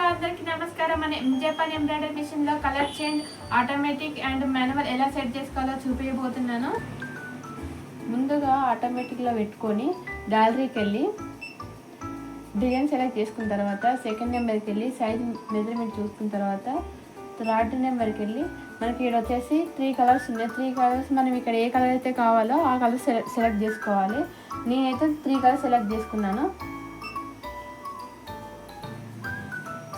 అందరికీ నమస్కారం. మన జపాన్ ఎంబ్రాయిడరీ మిషన్ లో colour change automatic and manual ఎలా సెట్ చేసుకోవాలో చూపించబోతున్నాను. ముందుగా ఆటోమేటిక్ లో పెట్టుకొని గ్యాలరీకి వెళ్ళి డిజైన్ సెలెక్ట్ చేసుకున్న తర్వాత సెకండ్ నెంబర్కి వెళ్ళి సైజ్ మెజర్మెంట్ చూసుకున్న తర్వాత థర్డ్ నెంబర్కి వెళ్ళి మనకి ఇక్కడ వచ్చేసి 3 కలర్స్ ఉన్నాయి. 3 కలర్స్ మనం ఇక్కడ ఏ కలర్ అయితే కావాలో ఆ కలర్ సెలెక్ట్ చేసుకోవాలి. నేనైతే 3 కలర్స్ సెలెక్ట్ చేసుకున్నాను.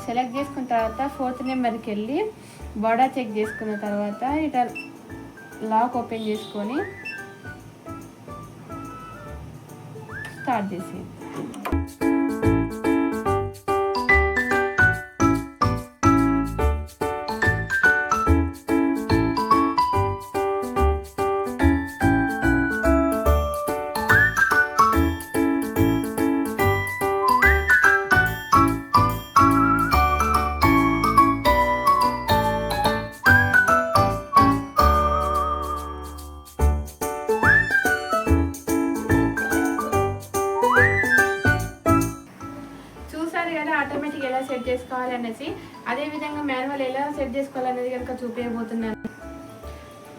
సెలెక్ట్ చేసుకున్న తర్వాత 4th నెంబర్కి వెళ్ళి బార్డర్ చెక్ చేసుకున్న తర్వాత ఇట్లా లాక్ ఓపెన్ చేసుకొని స్టార్ట్ చేసి కదా ఆటోమేటిక్ ఎలా సెట్ చేసుకోవాలి అనేసి, అదేవిధంగా మాన్యువల్ ఎలా సెట్ చేసుకోవాలనేది కనుక చూపించబోతున్నాను.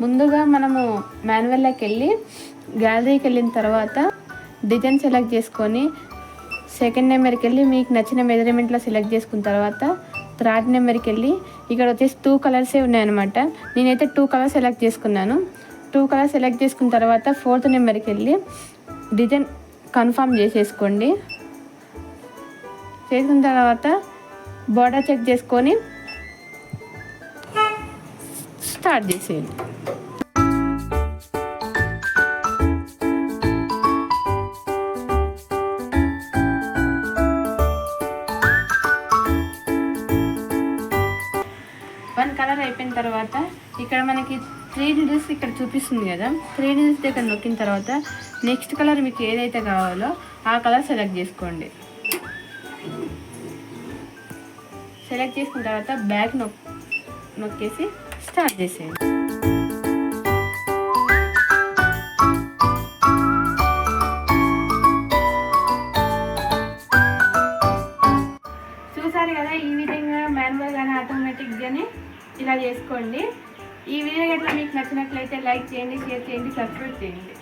ముందుగా మనము మాన్యువల్లోకి వెళ్ళి గ్యాలరీకి వెళ్ళిన తర్వాత డిజైన్ సెలెక్ట్ చేసుకొని సెకండ్ నెంబర్కి వెళ్ళి మీకు నచ్చిన మెజర్మెంట్లో సెలెక్ట్ చేసుకున్న తర్వాత థర్డ్ నెంబర్కి వెళ్ళి ఇక్కడ వచ్చేసి 2 కలర్సే ఉన్నాయన్నమాట. నేనైతే 2 కలర్స్ సెలెక్ట్ చేసుకున్నాను. 2 కలర్స్ సెలెక్ట్ చేసుకున్న తర్వాత 4th నెంబర్కి వెళ్ళి డిజైన్ కన్ఫర్మ్ చేసేసుకోండి. చేసిన తర్వాత బార్డర్ చెక్ చేసుకొని స్టార్ట్ చేసేయండి. వన్ కలర్ అయిపోయిన తర్వాత ఇక్కడ మనకి 3 నీడిల్స్ ఇక్కడ చూపిస్తుంది కదా, 3 నీడిల్స్ దగ్గర నొక్కిన తర్వాత నెక్స్ట్ కలర్ మీకు ఏదైతే కావాలో ఆ కలర్ సెలెక్ట్ చేసుకోండి. సెలెక్ట్ చేసుకున్న తర్వాత బ్యాక్ నొక్కేసి స్టార్ట్ చేసేయండి. చూసారు కదా, ఈ విధంగా మాన్యువల్ కానీ ఆటోమేటిక్ కానీ ఇలా చేసుకోండి. ఈ వీడియో గట్లా మీకు నచ్చినట్లయితే లైక్ చేయండి, షేర్ చేయండి, సబ్స్క్రైబ్ చేయండి.